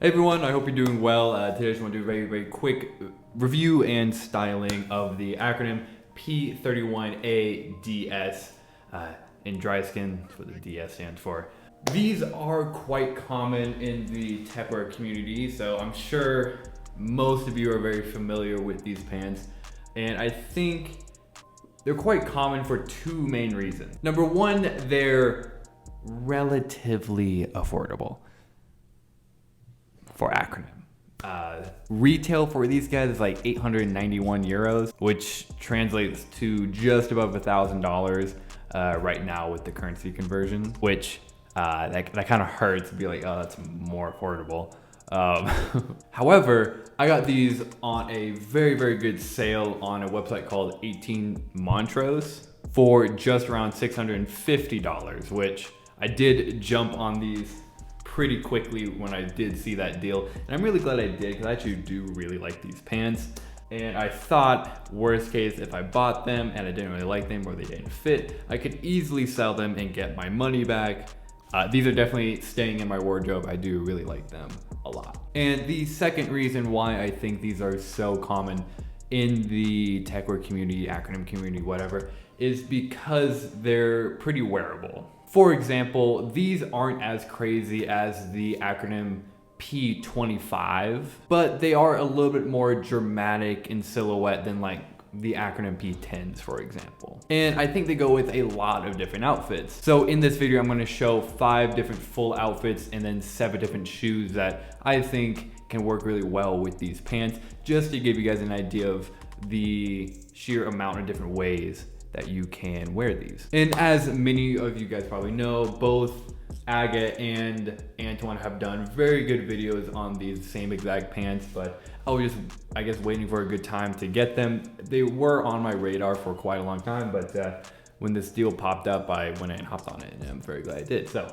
Hey everyone, I hope you're doing well. Today I just want to do a very quick review and styling of the acronym P31A-DS in dry skin. That's what the DS stands for. These are quite common in the techwear community, so I'm sure most of you are very familiar with these pants. And I think they're quite common for two main reasons. Number one, they're relatively affordable. For acronym. Retail for these guys is like 891 euros, which translates to just above $1,000 right now with the currency conversion, which that kind of hurts to be like, oh, that's more affordable. However, I got these on a very good sale on a website called 18 Montrose for just around $650, which I did jump on these pretty quickly when I did see that deal. And I'm really glad I did, because I actually do really like these pants. And I thought, worst case, if I bought them and I didn't really like them or they didn't fit, I could easily sell them and get my money back. These are definitely staying in my wardrobe. I do really like them a lot. And the second reason why I think these are so common in the techwear community, acronym community, whatever, is because they're pretty wearable. For example, these aren't as crazy as the acronym P25, but they are a little bit more dramatic in silhouette than like the acronym P10s, for example. And I think they go with a lot of different outfits. So in this video, I'm gonna show 5 different full outfits and then 7 different shoes that I think can work really well with these pants, just to give you guys an idea of the sheer amount of different ways that you can wear these. And as many of you guys probably know, both Aga and Antoine have done very good videos on these same exact pants, but I was just, I guess, waiting for a good time to get them. They were on my radar for quite a long time, but when this deal popped up, I went and hopped on it, and I'm very glad I did. So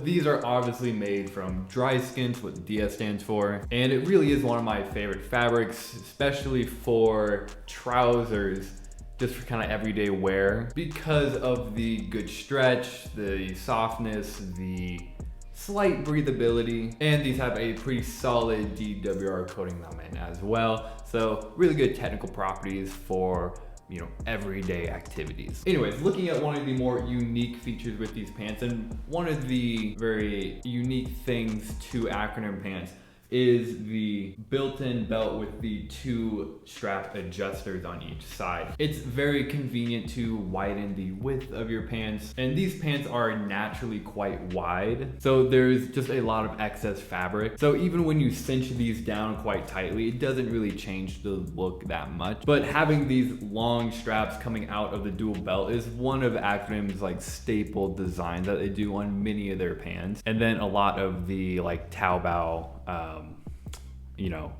these are obviously made from dry skin, what the DS stands for, and it really is one of my favorite fabrics, especially for trousers, just for kind of everyday wear, because of the good stretch, the softness, the slight breathability, and these have a pretty solid DWR coating them in as well. So really good technical properties for, you know, everyday activities. Anyways, looking at one of the more unique features with these pants, and one of the very unique things to acronym pants is the built-in belt with the 2 strap adjusters on each side. It's very convenient to widen the width of your pants, and these pants are naturally quite wide, so there's just a lot of excess fabric. So even when you cinch these down quite tightly, it doesn't really change the look that much. But having these long straps coming out of the dual belt is one of Acronym's like staple designs that they do on many of their pants. And then a lot of the like Taobao, you know,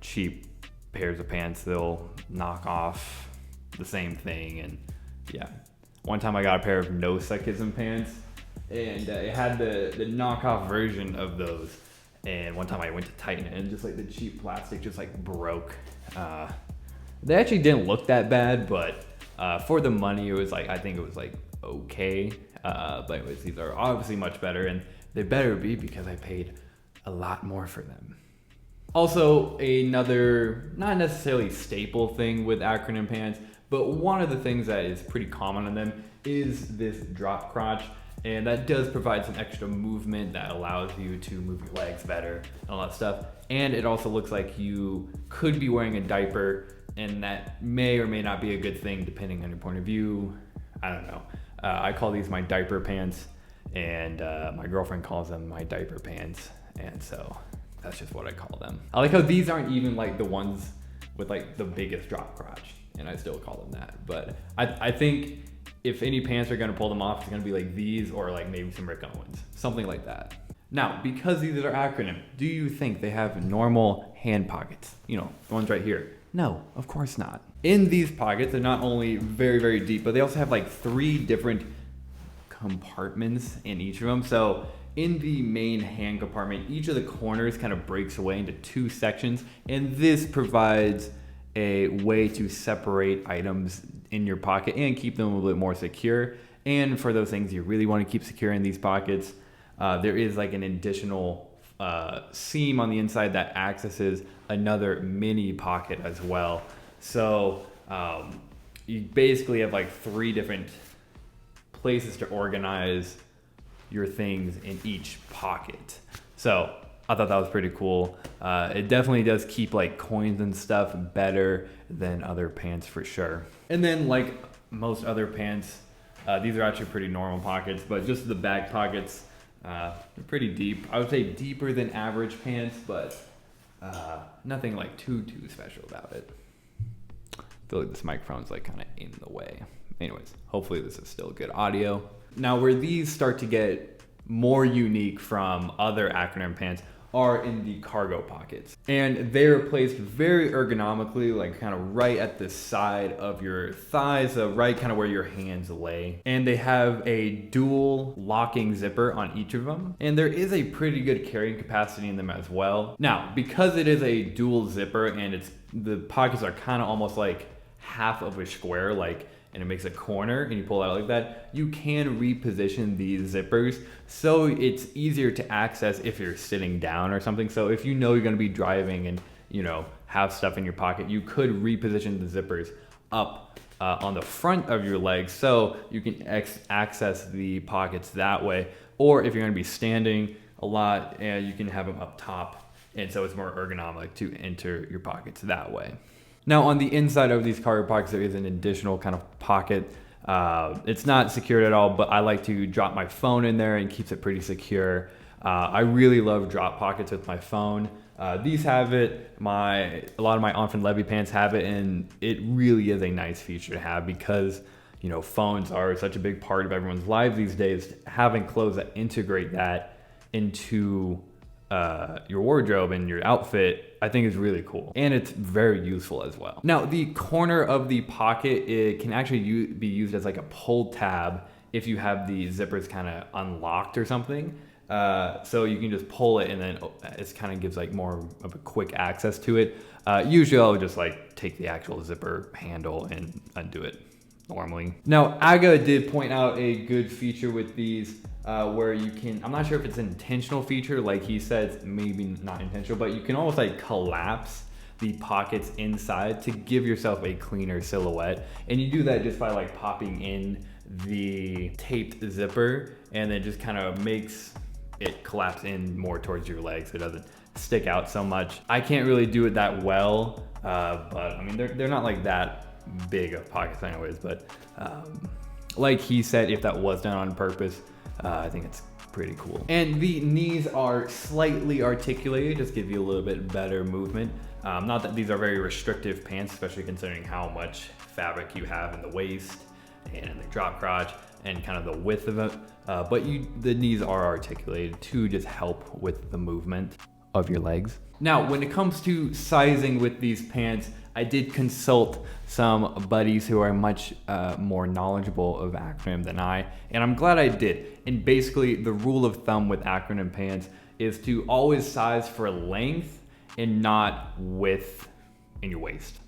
cheap pairs of pants, they'll knock off the same thing. And yeah, one time I got a pair of no sexism pants, and it had the knockoff version of those. And one time I went to tighten it, and just like the cheap plastic just like broke. They actually didn't look that bad, but for the money, it was like, I think it was like okay. But anyways, these are obviously much better, and they better be, because I paid a lot more for them. Also, another, not necessarily staple thing with acronym pants, but one of the things that is pretty common on them is this drop crotch. And that does provide some extra movement that allows you to move your legs better and all that stuff. And it also looks like you could be wearing a diaper, and that may or may not be a good thing depending on your point of view. I don't know. I call these my diaper pants, and my girlfriend calls them my diaper pants. And so that's just what I call them. I like how these aren't even like the ones with like the biggest drop crotch, and I still call them that. But I think if any pants are gonna pull them off, it's gonna be like these, or like maybe some Rick Owens, something like that. Now, because these are acronym, do you think they have normal hand pockets? You know, the ones right here. No, of course not. In these pockets, they're not only very deep, but they also have like 3 different compartments in each of them. So in the main hand compartment, each of the corners kind of breaks away into 2 sections, and this provides a way to separate items in your pocket and keep them a little bit more secure. And for those things you really want to keep secure in these pockets, there is like an additional seam on the inside that accesses another mini pocket as well. So you basically have like 3 different places to organize your things in each pocket. So I thought that was pretty cool. It definitely does keep like coins and stuff better than other pants for sure. And then like most other pants, these are actually pretty normal pockets, but just the back pockets, they're pretty deep. I would say deeper than average pants, but nothing like too special about it. I feel like this microphone's like kind of in the way. Anyways, hopefully this is still good audio. Now where these start to get more unique from other Acronym pants are in the cargo pockets. And they're placed very ergonomically, like kind of right at the side of your thighs, right kind of where your hands lay. And they have a dual locking zipper on each of them. And there is a pretty good carrying capacity in them as well. Now, because it is a dual zipper and the pockets are kind of almost like half of a square, like, and it makes a corner and you pull it out like that, you can reposition these zippers so it's easier to access if you're sitting down or something. So if you know you're going to be driving and you know have stuff in your pocket, you could reposition the zippers up on the front of your legs so you can access the pockets that way. Or if you're going to be standing a lot, you can have them up top, and so it's more ergonomic to enter your pockets that way. Now on the inside of these cargo pockets, there is an additional kind of pocket. It's not secured at all, but I like to drop my phone in there and keeps it pretty secure. I really love drop pockets with my phone. These have it, a lot of my Enfant Levy pants have it, and it really is a nice feature to have because, you know, phones are such a big part of everyone's lives these days. Having clothes that integrate that into your wardrobe and your outfit, I think is really cool, and it's very useful as well. Now the corner of the pocket, it can actually be used as like a pull tab if you have the zippers kind of unlocked or something. So you can just pull it and then it kind of gives like more of a quick access to it. Usually I'll just like take the actual zipper handle and undo it normally. Now Aga did point out a good feature with these where you can, I'm not sure if it's an intentional feature, like he said, maybe not intentional, but you can almost like collapse the pockets inside to give yourself a cleaner silhouette. And you do that just by like popping in the taped zipper, and it just kind of makes it collapse in more towards your legs. It doesn't stick out so much. I can't really do it that well, but I mean, they're not like that big of pockets anyways, but like he said, if that was done on purpose, I think it's pretty cool. And the knees are slightly articulated, just give you a little bit better movement. Not that these are very restrictive pants, especially considering how much fabric you have in the waist and in the drop crotch and kind of the width of it. But the knees are articulated to just help with the movement of your legs. Now, when it comes to sizing with these pants, I did consult some buddies who are much more knowledgeable of Acronym than I, and I'm glad I did. And basically, the rule of thumb with Acronym pants is to always size for length and not width in your waist.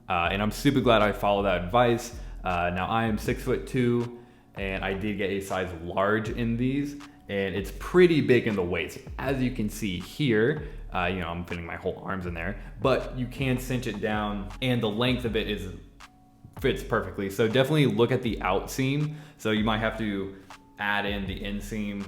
And I'm super glad I followed that advice. Now I am 6'2", and I did get a size large in these, and it's pretty big in the waist. As you can see here, you know, I'm fitting my whole arms in there, but you can cinch it down and the length of it fits perfectly. So definitely look at the out seam. So you might have to add in the inseam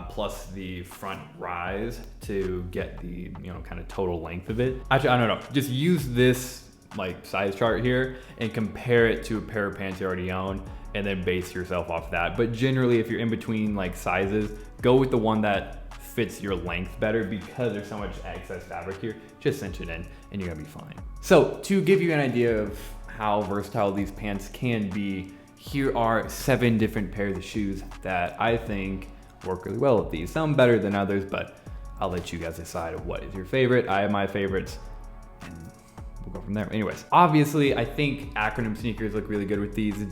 plus the front rise to get the, you know, kind of total length of it. Actually, I don't know, just use this like size chart here and compare it to a pair of pants you already own and then base yourself off that. But generally, if you're in between like sizes, go with the one that fits your length better because there's so much excess fabric here. Just cinch it in and you're gonna be fine. So to give you an idea of how versatile these pants can be, here are 7 different pairs of shoes that I think work really well with these. Some better than others, but I'll let you guys decide what is your favorite. I have my favorites and we'll go from there. Anyways, obviously I think Acronym sneakers look really good with these.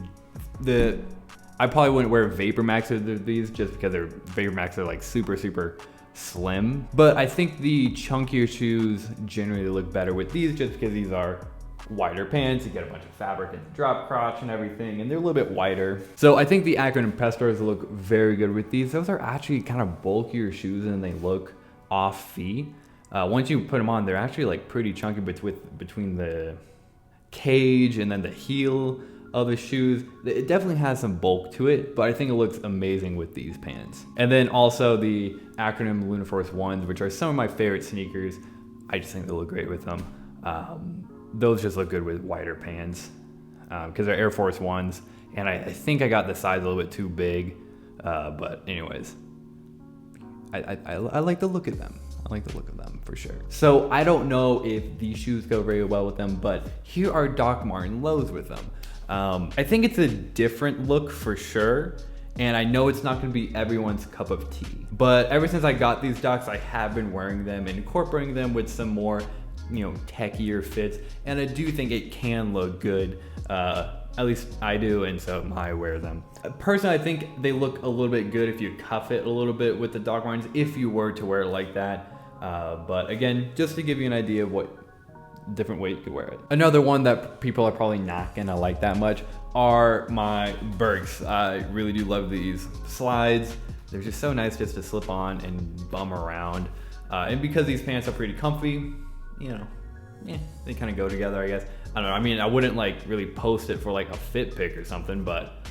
I probably wouldn't wear Vapor Max with these just because Vapor Max are like super slim. But I think the chunkier shoes generally look better with these just because these are wider pants. You get a bunch of fabric in the drop crotch and everything, and they're a little bit wider. So I think the Acronym Pestors look very good with these. Those are actually kind of bulkier shoes and they look off feet. Once you put them on, they're actually like pretty chunky between the cage and then the heel of the shoes. It definitely has some bulk to it, but I think it looks amazing with these pants. And then also the ACRONYM Lunaforce 1s, which are some of my favorite sneakers. I just think they look great with them. Those just look good with wider pants because they're Air Force 1s. And I think I got the size a little bit too big. But anyways, I like the look of them. I like the look of them for sure. So I don't know if these shoes go very well with them, but here are Doc Marten lows with them. I think it's a different look for sure. And I know it's not gonna be everyone's cup of tea, but ever since I got these Docs, I have been wearing them and incorporating them with some more, techier fits. And I do think it can look good. At least I do, and so I wear them. Personally, I think they look a little bit good if you cuff it a little bit with the Doc Martens, if you were to wear it like that. But again, just to give you an idea of what different way you could wear it. Another one that people are probably not gonna like that much are my Bergs. I really do love these slides. They're just so nice just to slip on and bum around. And because these pants are pretty comfy, they kind of go together, I guess. I don't know, I mean, I wouldn't like really post it for like a fit pic or something, but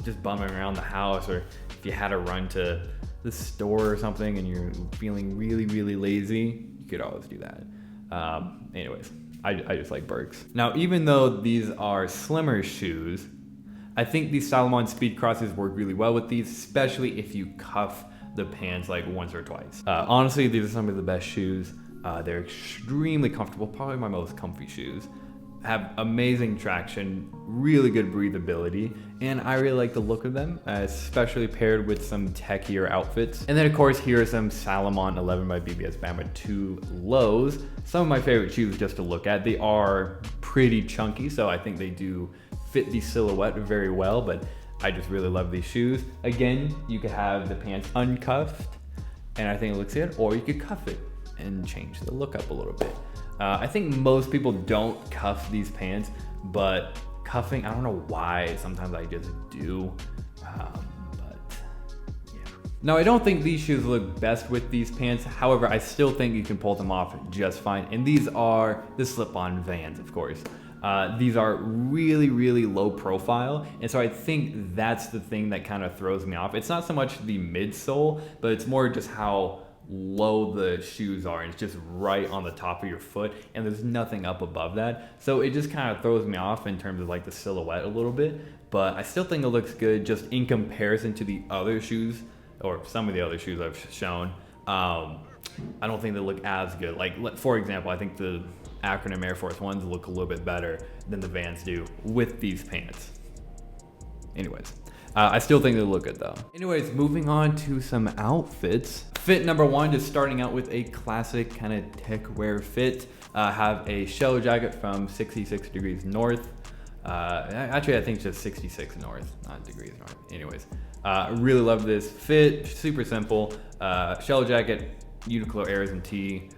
just bumming around the house, or if you had to run to the store or something and you're feeling really, really lazy, you could always do that. Anyways, I just like Bergs. Now, even though these are slimmer shoes, I think these Salomon Speed Crosses work really well with these, especially if you cuff the pants like once or twice. Honestly, these are some of the best shoes. They're extremely comfortable, probably my most comfy shoes. Have amazing traction, really good breathability, and I really like the look of them, especially paired with some techier outfits. And then of course, here are some Salomon 11 by BBS Bama 2 lows. Some of my favorite shoes just to look at. They are pretty chunky, so I think they do fit the silhouette very well, but I just really love these shoes. Again, you could have the pants uncuffed, and I think it looks good, or you could cuff it and change the look up a little bit. I think most people don't cuff these pants, but cuffing, I don't know why, sometimes I just do, but yeah. Now, I don't think these shoes look best with these pants. However, I still think you can pull them off just fine. And these are the slip-on Vans, of course. These are really, really low profile. And so I think that's the thing that kind of throws me off. It's not so much the midsole, but it's more just how low the shoes are, and it's just right on the top of your foot, and there's nothing up above that, so it just kind of throws me off in terms of like the silhouette a little bit. But I still think it looks good just in comparison to the other shoes, or some of the other shoes I've shown. I don't think they look as good. Like, for example, I think the ACRONYM Air Force 1s look a little bit better than the Vans do with these pants. Anyways, I still think they look good though. Anyways, moving on to some outfits. Fit number one is starting out with a classic kind of tech wear fit. Have a shell jacket from 66 degrees north. Actually, I think it's just 66 north, not degrees north. Anyways, really love this fit, super simple. Shell jacket, Uniqlo Airs and tee,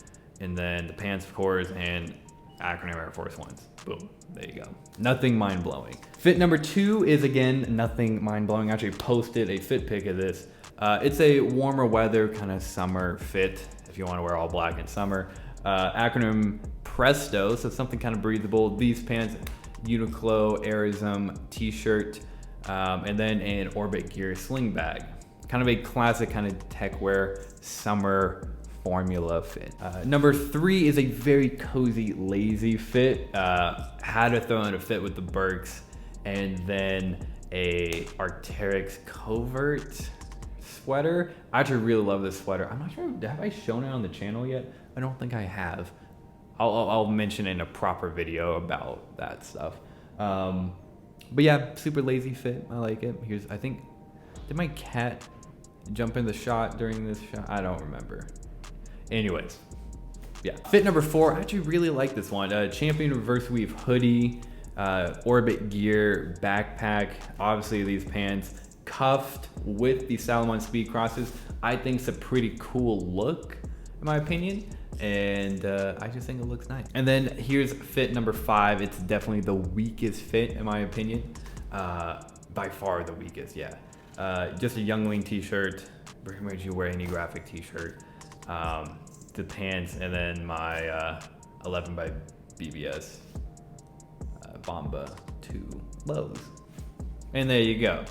and then the pants, of course, and ACRONYM Air Force 1s. Boom, there you go. Nothing mind-blowing. Fit number two is, again, nothing mind-blowing. I actually posted a fit pic of this. It's a warmer weather kind of summer fit, if you want to wear all black in summer. ACRONYM Presto, so something kind of breathable. These pants, Uniqlo Airism t-shirt, and then an Orbit Gear sling bag. Kind of a classic kind of tech wear summer formula fit. Number three is a very cozy, lazy fit. Had to throw in a fit with the Bergs, and then a Arc'teryx Covert sweater. I actually really love this sweater. I'm not sure, have I shown it on the channel yet? I don't think I have. I'll mention it in a proper video about that stuff. But yeah, super lazy fit. I like it. I think, did my cat jump in the shot during this shot? I don't remember. Anyways, yeah. Fit number four, I actually really like this one. Champion reverse weave hoodie, Orbit Gear backpack. Obviously these pants cuffed with the Salomon Speed Crosses. I think it's a pretty cool look, in my opinion. And I just think it looks nice. And then here's fit number five. It's definitely the weakest fit, in my opinion. By far the weakest, yeah. Just a Youngling t-shirt. Pretty much you wear any graphic t-shirt. the pants, and then my 11 by BBS Bomba 2 lows. And there you go.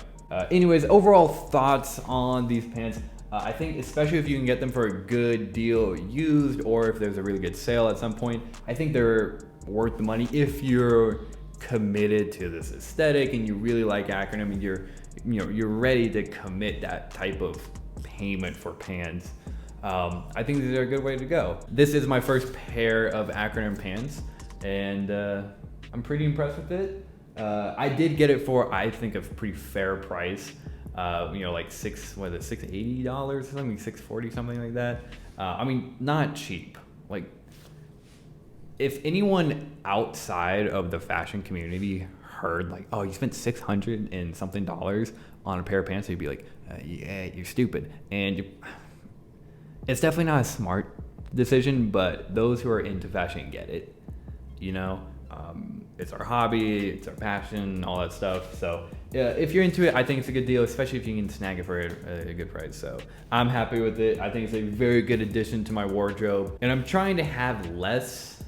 Anyways, overall thoughts on these pants. I think especially if you can get them for a good deal used, or if there's a really good sale at some point, I think they're worth the money if you're committed to this aesthetic and you really like Acronym and you're ready to commit that type of payment for pants. I think these are a good way to go. This is my first pair of Acronym pants, and I'm pretty impressed with it. I did get it for, I think, a pretty fair price. Like $680 or something, $640, something like that. I mean, not cheap. Like, if anyone outside of the fashion community heard like, oh, you spent $600 and something on a pair of pants, they'd be like, yeah, you're stupid. And it's definitely not a smart decision, but those who are into fashion get it. It's our hobby, it's our passion, all that stuff. So yeah, if you're into it, I think it's a good deal, especially if you can snag it for a good price. So I'm happy with it. I think it's a very good addition to my wardrobe, and I'm trying to have less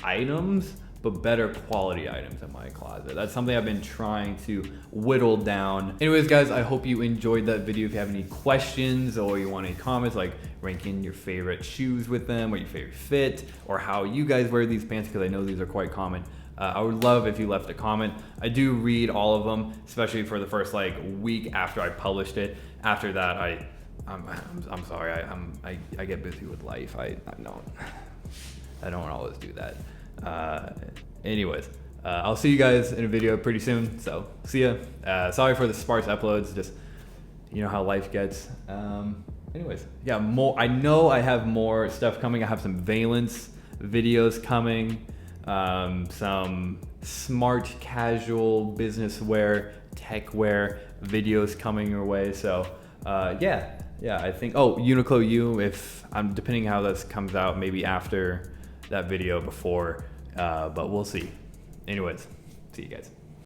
items, but better quality items in my closet. That's something I've been trying to whittle down. Anyways, guys, I hope you enjoyed that video. If you have any questions or you want any comments, like ranking your favorite shoes with them, or your favorite fit, or how you guys wear these pants, because I know these are quite common. I would love if you left a comment. I do read all of them, especially for the first week after I published it. After that, I'm sorry, I get busy with life. I don't always do that. Anyways, I'll see you guys in a video pretty soon. So see ya. Sorry for the sparse uploads. Just how life gets. Anyways, yeah, I know I have more stuff coming. I have some Valence videos coming. Some smart casual business wear, tech wear videos coming your way. So yeah, I think, Uniqlo U, if I'm depending how this comes out, maybe after that video, before, but we'll see. Anyways, see you guys.